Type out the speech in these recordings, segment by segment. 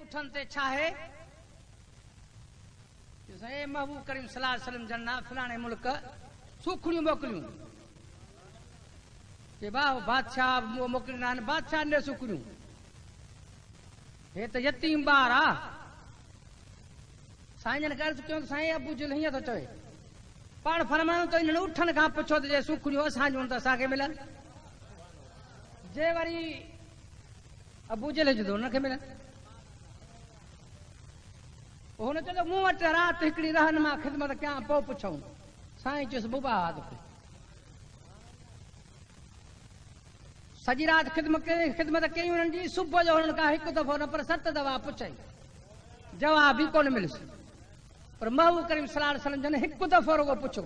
उठन ते छा है साईं महबूब करीम सल्लल्लाहु अलैहि वसल्लम जन्ना फलाणे मुल्क सुखड़ियूं मोकिलियूं के बाबा बादशाह मोकिलिना आहिनि बादशाह ने सुखड़ियूं हे त यतीम ॿार आ साईं जन अर्ज़ कयो साईं अबू जल हीअं थो चवे पाण फरमायूं त इन्हनि उठनि खां पुछो त जे सुखड़ियूं असांजूं त असांखे मिलनि जे वरी अबू जल जो हुनखे मिलनि हुन चयो मूं वटि राति हिकिड़ी रहनि मां ख़िदमत कयां पोइ पुछऊं साईं चयुसि बुबा सॼी राति ख़िदमत कई हुननि जी सुबुह जो हुननि खां हिकु दफ़ो न पर 7 दफ़ा पुछई जवाब ई कोन मिलियुसि पर महबूब करीम सल्लल्लाहु अलैहि वसल्लम जन हिकु दफ़ो रुगो पुछो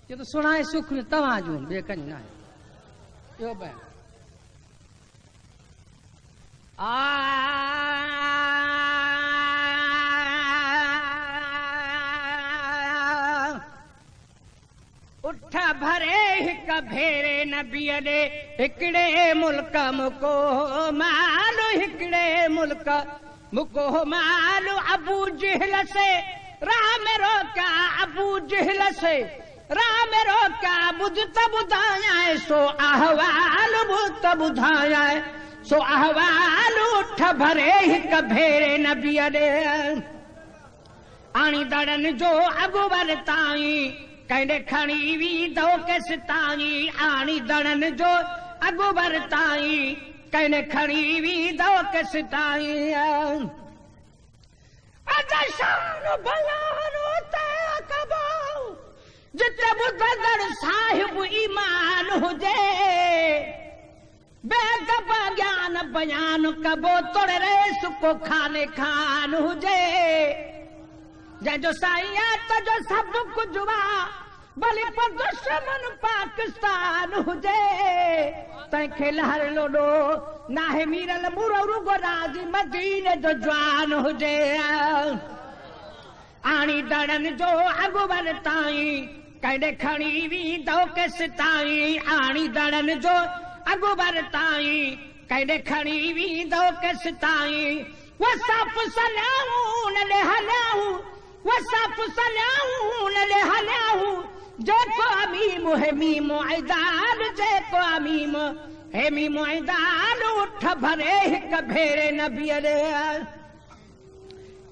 चयो त सुणाए सुखड़ियूं तव्हां जूं ॿिए कंहिंजूं न आहिनि इहो बयान उठ भरे हिक भेरे नबीअ ॾे हिकिड़े मुल्क मुको मालू हिकिड़े मुल्क मुको मालू अबू जहल से राह में रोका अबू जहल से राह में रोका ॿुध त ॿुधायां सो अहवाल ॿुध त ॿुधायां सो अहवाल उठ भरे हिक भेरे नबीअ ॾे आणी दड़नि जो अॻु वर ताईं कंहिं खणी वींदो केसि ताईं आणी दड़नि जो अॻु वर ताईं कंहिं खणी वींदो केसि ताईं जिते ॿुधंदड़ साहिब ईमान हुजे बेदबा ज्ञान बयान कबो तोड़े रे सुको खाने खान हुजे जंहिंजो साईं आहे तुंहिंजो सभु कुझु आहे भली पर दुश्मन पाकिस्तान हुजे तंहिंखे लहर लोॾो नाहे मीरल मुरो रुगो राज़ी मदीने जो जवान हुजे आणी दड़नि जो अॻु वर ताईं कंहिं खणी वींदो केसि ताईं आणी दड़नि जो अॻु वर ताईं कंहिं खणी वींदो केसि ताईं वसाप सलियाऊं न हलियाऊं वसाप सलियाऊं न हलियाऊं जेको अमीम हेमीम ऐदान जेको अमीम हेमीम ऐदान उठ भरे हिक भेरे नबीअ ॾे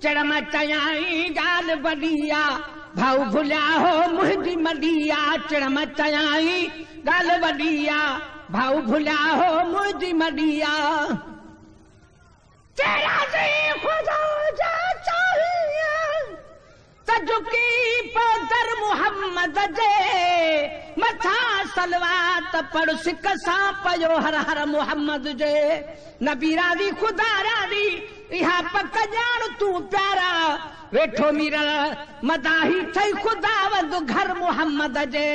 चढ़म चयाईं ॻाल्हि वॾी आहे भाऊ भुलिया हो मुंहिंजी मॾी आहे चढ़म चयाईं ॻाल्हि वॾी आहे भाऊ भुलिया हो मुंहिंजी मॾी आहे झुकी पौधर मुहम्मद जे मथा सलवात पढ़ सिक सां पयो हर हर मुहम्मद जे नबी राज़ी खुदा राज़ी इहा पक ॼाण तूं प्यारा वेठो मीरल मदाही ठही खुदावंद घर मुहम्मद जे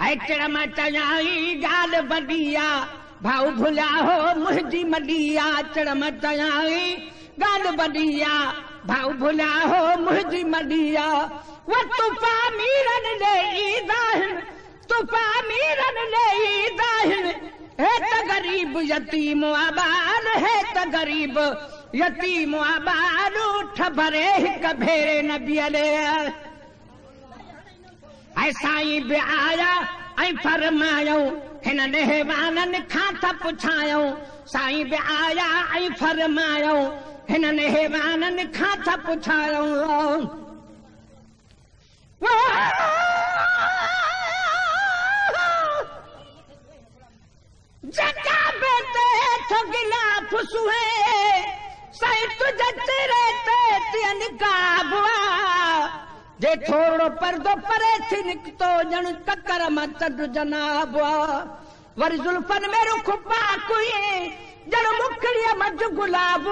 ऐं चढ़म चयाईं ॻाल्हि वॾी आहे भाऊ भुलिया हो मुंहिंजी मॾी आहे चढ़म चयाईं ॻाल्हि वॾी आहे भाऊ भुलिया हो मुंहिंजी मॾी आहे तूफ़ा मीरनि ॾे ईंदा आहिनि तूफ़ा मीरनि ॾे ईंदा आहिनि हे त ग़रीब यतीम आबाद हे त ग़रीब यतीम आबाद उठ भरे हिक भेरे नबीअ ॾे ऐं साईं बि आया ऐं फरमायूं हिन नेहवाननि खां त पुछायूं साईं बि आया ऐं फरमायूं हिन नेहवाननि खां त पुछायूं जकाबे ते गिलाफ सुहे साईं तुझे तेरे ते निकाब जे थोरो पर्दो परे थी निकितो ॼण ककर मां चढ जनाब वरी जुल्फन में रुख पाकुए ॼण मुखड़ीअ मझ गुलाब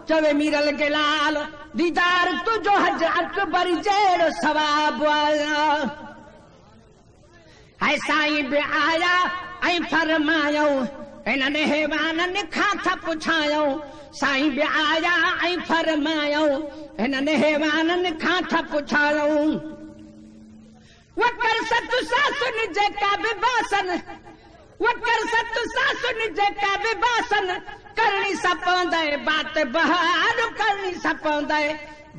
चवे मीरल के लाल दीदार तुझो हज अकबर जहिड़ो सवाब ऐं साईं बि आया ऐं फरमायूं हिन नेहवाननि खां था पुछायूं साईं बि आया ऐं फरमायूं हिन नेहवाननि खां था पुछायूं वकर सत सासुनि जेका बि बासन वकर सत सासुन जेका बि बासन करणी सपंदे बात बहार करणी सपंदे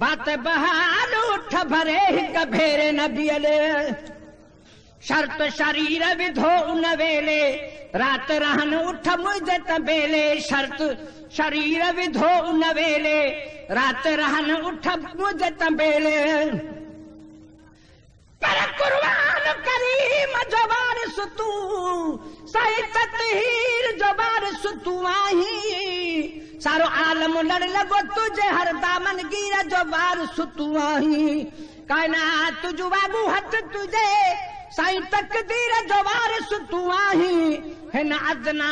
बात बहार उठ भरे हिक भेरे नबियले शर्त शरीर विधो उन वेले रात रहन उठ मुझे तबेले शर्त शरीर विधो उन वेले रात रहन उठ मुझे तबेले पर कुर्बान करीम जो वारिस तू सही ततहीर जो वारिस तू आही सारो आलम लड़ लगो तुझे हर दामन गिर जो वारिस तू आही कायनात तुझो बाबू हथ तुझे साईं तकदीर जो वारिस तू आही हिन अदना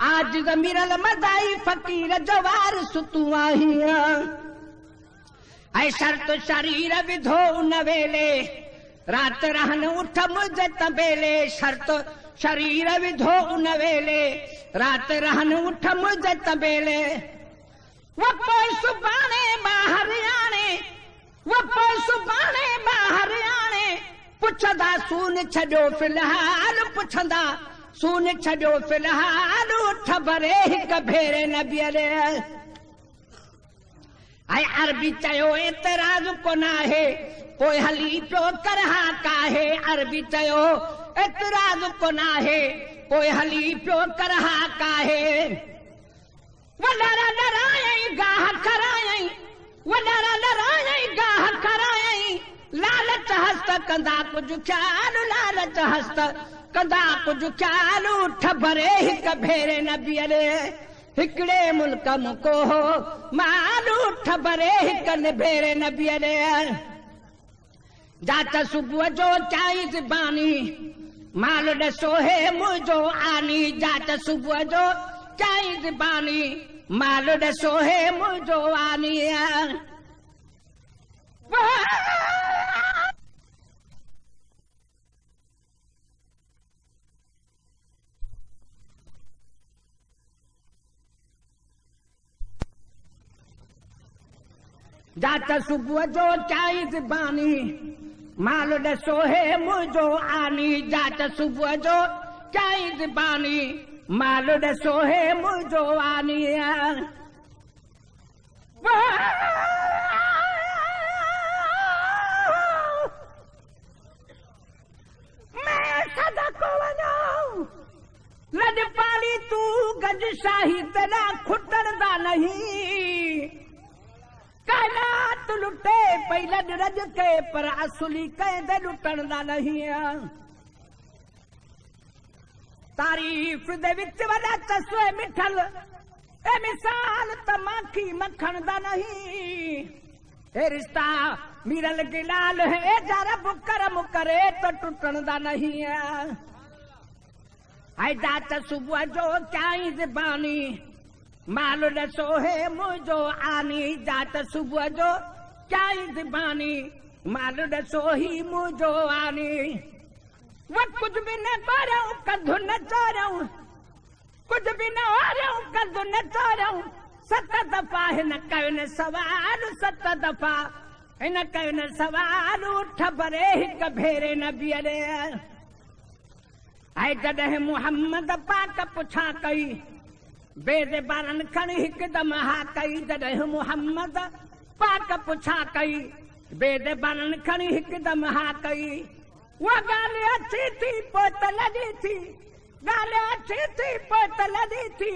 आज ज़मीरल मदाई फकीर जो वारिस तू आही ऐ शर्त शरीर विधो उन वेले रात रहन उठ मुझे तबेले शर्त शरीर विधो उन वेले रात रहन उठ मुझे तबेले वो पोइ सुभाणे ॿाहिर आणे वो पोइ सुभाणे ॿाहिर आणे पुछंदा सून छॾियो फ़िलहाल पुछंदा सून छॾियो फ़िलहाल उठ भरे हिक भेरे नबियले ऐं अरबी चयो एतराज़ कोन आहे पोइ हली पियो करहा काहे अरबी चयो एतराज़ कोन आहे पोइ हली पियो करहा काहे वॾारा डरायई गाह करायई वॾारा डरायई गाह करायई लालच हस्त कंदा कुझु ख्याल लालच हस्त कंदा कुझु ख्याल उठ भरे हिक भेरे नबियले हिकिड़े मुल्क मुको हो माल उठ भरे हिक भेरे नबियले जात सुबुह जो चाई ज़बानी माल ॾसो हे मुंहिंजो आनी जात सुबुह जो चाई ज़बानी माल ॾसो हे मुंहिंजो आनी जात सुबुह जो चाई ज़बानी माल ॾसो हे मुंहिंजो आनी जात सुबुह जो चाई ज़बानी माल ॾसो हे मुंहिंजो आनी मैं सदको वञो लॼपाली तूं गज शाही तेरा खुटंदा नहीं कायनात लुटे पई लॾ रज के पर असुली कंहिंदे लुटंदा नहीं तारीफ़ दे विच वॾा चसवे मिठल ए मिसाल त माखी मखण दा नहीं ए रिश्ता मीरल गिलाल है जरब करम करे तो टुटण दा नहीं ऐं जात सुबुह जो चाई ज़बानी माल ॾसो हे मुंहिंजो आनी जात सुबुह जो चाई ज़बानी माल ॾसो ही मुंहिंजो आनी वो कुछ भी न करूं कदू न चोरूं कुछ भी न ओरूं कदू न चोरूं 7 दफ़ा हिन कयो न सवाल 7 दफ़ा हिन कयो न सवाल उठ भरे हिक भेरे नबियले ऐं जॾहिं मुहम्मद पाक पुछा कई बेदे बारन खणी हिकदम हा कई जॾहिं मुहम्मद पाक पुछा कई बेदे बारन खणी हिकदम हा कई वो ॻाल्हि अची थी पोइ त लॻी थी ॻाल्हि अची थी पोइ त लॻी थी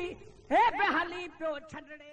हे बि हली पियो छॾड़े